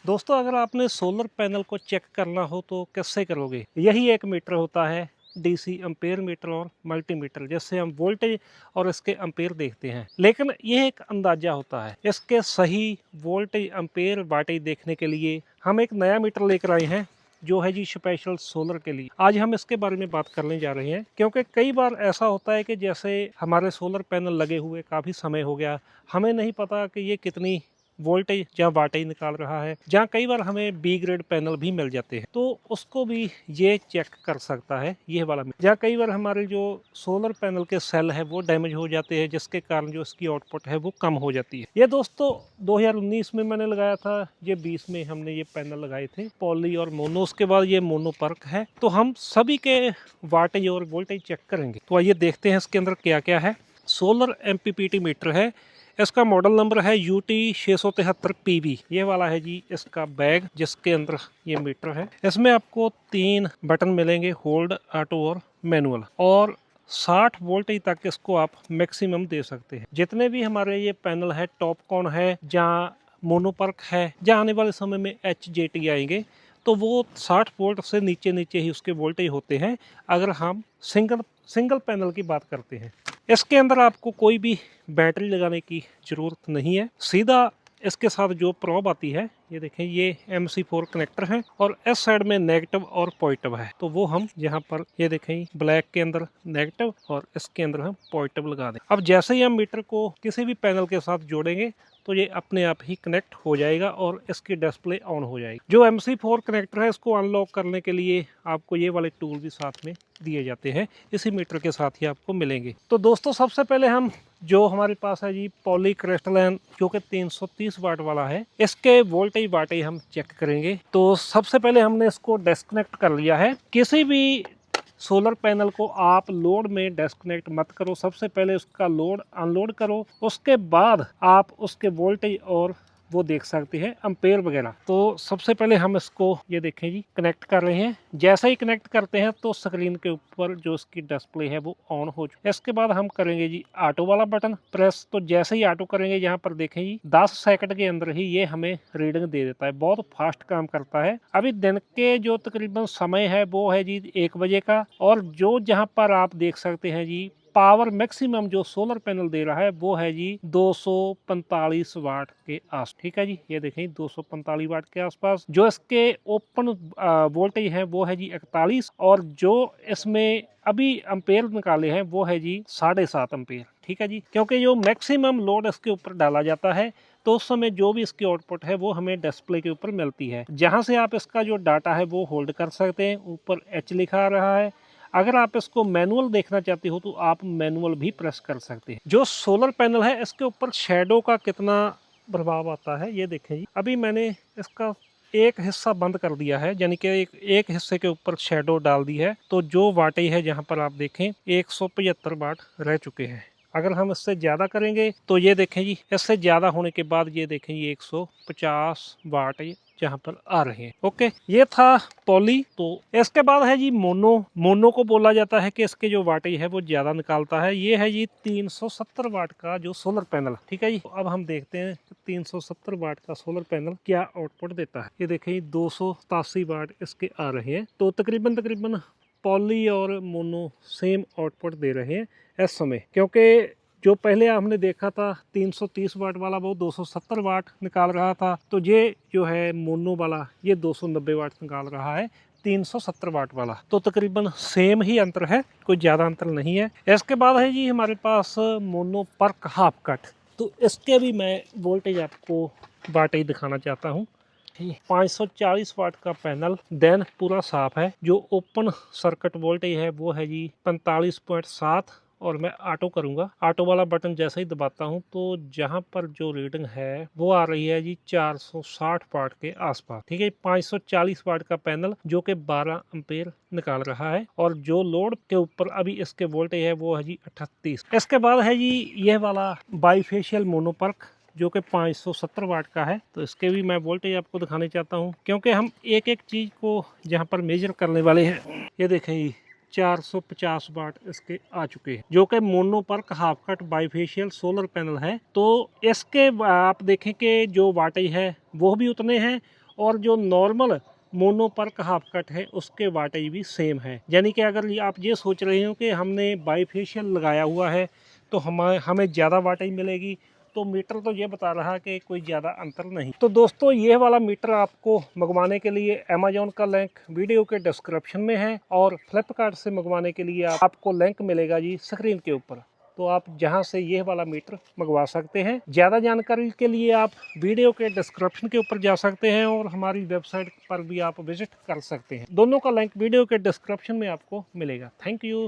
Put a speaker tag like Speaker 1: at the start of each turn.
Speaker 1: दोस्तों, अगर आपने सोलर पैनल को चेक करना हो तो कैसे करोगे? यही एक मीटर होता है, डीसी एम्पेयर मीटर और मल्टीमीटर, जिससे हम वोल्टेज और इसके एम्पेयर देखते हैं। लेकिन यह एक अंदाजा होता है। इसके सही वोल्टेज, एम्पेयर, वाटेज देखने के लिए हम एक नया मीटर लेकर आए हैं, जो है जी स्पेशल सोलर के लिए। आज हम इसके बारे में बात करने जा रहे हैं, क्योंकि कई बार ऐसा होता है कि जैसे हमारे सोलर पैनल लगे हुए काफ़ी समय हो गया, हमें नहीं पता कि ये कितनी वोल्टेज या वाटेज निकाल रहा है। जहाँ कई बार हमें बी ग्रेड पैनल भी मिल जाते हैं, तो उसको भी ये चेक कर सकता है ये वाला। जहाँ कई बार हमारे जो सोलर पैनल के सेल है वो डैमेज हो जाते हैं, जिसके कारण जो इसकी आउटपुट है वो कम हो जाती है। ये दोस्तों 2019 में मैंने लगाया था, ये 20 में हमने ये पैनल लगाए थे, पॉली और मोनो। उसके बाद ये मोनो पर्क है। तो हम सभी के वाटेज और वोल्टेज चेक करेंगे। तो आइए देखते हैं इसके अंदर क्या क्या है। सोलर एमपीपीटी मीटर है। इसका मॉडल नंबर है UT 673 PV। ये वाला है जी इसका बैग, जिसके अंदर ये मीटर है। इसमें आपको 3 बटन मिलेंगे, होल्ड, ऑटो और मैनुअल। और 60 वोल्टेज तक इसको आप मैक्सिमम दे सकते हैं। जितने भी हमारे ये पैनल है, टॉपकॉन है, जहाँ मोनोपर्क है, जहाँ आने वाले समय में HJT आएंगे, तो वो 60 वोल्ट से नीचे नीचे ही उसके वोल्टेज होते हैं, अगर हम सिंगल पैनल की बात करते हैं। इसके अंदर आपको कोई भी बैटरी लगाने की ज़रूरत नहीं है। सीधा इसके साथ जो प्रोब आती है, ये देखें, ये MC4 कनेक्टर है, और इस साइड में नेगेटिव और पॉजिटिव है। तो वो हम यहाँ पर ये देखें, ब्लैक के अंदर नेगेटिव और इसके अंदर हम पॉजिटिव लगा दें। अब जैसे ही हम मीटर को किसी भी पैनल के साथ जोड़ेंगे, तो ये अपने आप ही कनेक्ट हो जाएगा और इसकी डिस्प्ले ऑन हो जाएगी। जो MC4 कनेक्टर है, इसको अनलॉक करने के लिए आपको ये वाले टूल भी साथ में दिए जाते हैं, इसी मीटर के साथ ही आपको मिलेंगे। तो दोस्तों, सबसे पहले हम जो हमारे पास है जी पॉली क्रिस्टलन, जो कि 330 वाट वाला है, इसके वोल्टेज वाटेज हम चेक करेंगे। तो सबसे पहले हमने इसको डिस्कनेक्ट कर लिया है। किसी भी सोलर पैनल को आप लोड में डिस्कनेक्ट मत करो। सबसे पहले उसका लोड अनलोड करो, उसके बाद आप उसके वोल्टेज और वो देख सकते हैं, एम्पेयर वगैरह। तो सबसे पहले हम इसको ये देखें जी कनेक्ट कर रहे हैं। जैसे ही कनेक्ट करते हैं तो स्क्रीन के ऊपर जो इसकी डिस्प्ले है वो ऑन हो चुकी है। इसके बाद हम करेंगे जी ऑटो वाला बटन प्रेस। तो जैसे ही ऑटो करेंगे, यहाँ पर देखें जी 10 सेकंड के अंदर ही ये हमें रीडिंग दे देता है। बहुत फास्ट काम करता है। अभी दिन के जो तकरीबन समय है वो है जी 1 बजे का, और जो जहाँ पर आप देख सकते हैं जी पावर मैक्सिमम जो सोलर पैनल दे रहा है वो है जी 245 वाट के आस। ठीक है जी, ये देखें 245 वाट के आसपास। जो इसके ओपन वोल्टेज है वो है जी 41, और जो इसमें अभी एम्पेयर निकाले हैं वो है जी 7.5 एम्पेयर। ठीक है जी, क्योंकि जो मैक्सिमम लोड इसके ऊपर डाला जाता है, तो उस समय जो भी इसकी आउटपुट है वो हमें डिस्प्ले के ऊपर मिलती है, जहां से आप इसका जो डाटा है वो होल्ड कर सकते हैं। ऊपर H लिखा आ रहा है। अगर आप इसको मैनुअल देखना चाहते हो तो आप मैनुअल भी प्रेस कर सकते हैं। जो सोलर पैनल है, इसके ऊपर शैडो का कितना प्रभाव आता है ये देखें जी। अभी मैंने इसका एक हिस्सा बंद कर दिया है, यानी कि एक हिस्से के ऊपर शैडो डाल दी है। तो जो वाटेज है, जहां पर आप देखें 175 वाट रह चुके हैं। अगर हम इससे ज़्यादा करेंगे तो ये देखें जी, इससे ज़्यादा होने के बाद ये देखें ये 150 वाट जहाँ पर आ रहे हैं। ओके, ये था पॉली। तो इसके बाद है जी मोनो। मोनो को बोला जाता है कि इसके जो वाटेज है वो ज़्यादा निकालता है। ये है जी 370 वाट का जो सोलर पैनल। ठीक है जी, अब हम देखते हैं 370 वाट का सोलर पैनल क्या आउटपुट देता है। ये देखें 287 वाट इसके आ रहे हैं। तो तकरीबन पॉली और मोनो सेम आउटपुट दे रहे हैं इस समय, क्योंकि जो पहले हमने देखा था 330 वाट वाला वो 270 वाट निकाल रहा था। तो ये जो है मोनो वाला, ये 290 वाट निकाल रहा है, 370 वाट वाला। तो तकरीबन सेम ही अंतर है, कोई ज़्यादा अंतर नहीं है। इसके बाद है जी हमारे पास मोनो पर्क हाफ कट। तो इसके भी मैं वोल्टेज आपको वाटेज दिखाना चाहता हूँ। 540 वाट का पैनल, देन पूरा साफ है। जो ओपन सर्किट वोल्टेज है वो है जी 45.7, और मैं ऑटो करूंगा। ऑटो वाला बटन जैसे ही दबाता हूं तो जहां पर जो रीडिंग है वो आ रही है जी 460 वाट के आसपास। ठीक है, 540 वाट का पैनल जो कि 12 एम्पेयर निकाल रहा है, और जो लोड के ऊपर अभी इसके वोल्टेज है वो है जी 38। इसके बाद है जी ये वाला बाईफेशियल मोनोपर्क, जो कि 570 वाट का है। तो इसके भी मैं वोल्टेज आपको दिखाने चाहता हूँ, क्योंकि हम एक एक चीज़ को जहाँ पर मेजर करने वाले हैं। ये देखें जी 450 वाट इसके आ चुके हैं, जो कि mono PERC half cut bifacial solar panel है। तो इसके आप देखें कि जो वाटेज है वो भी उतने हैं, और जो normal mono perc half cut है उसके वाटेज भी सेम है। यानी कि अगर आप ये सोच रहे हो कि हमने बाईफेशियल लगाया हुआ है तो हमें ज़्यादा वाटेज मिलेगी, तो मीटर तो ये बता रहा कि कोई ज़्यादा अंतर नहीं। तो दोस्तों ये वाला मीटर आपको मंगवाने के लिए अमेजोन का लिंक वीडियो के डिस्क्रिप्शन में है और फ्लिपकार्ट से मंगवाने के लिए आपको लिंक मिलेगा जी स्क्रीन के ऊपर। तो आप जहां से ये वाला मीटर मंगवा सकते हैं। ज़्यादा जानकारी के लिए आप वीडियो के डिस्क्रिप्शन के ऊपर जा सकते हैं और हमारी वेबसाइट पर भी आप विजिट कर सकते हैं। दोनों का लिंक वीडियो के डिस्क्रिप्शन में आपको मिलेगा। Thank you.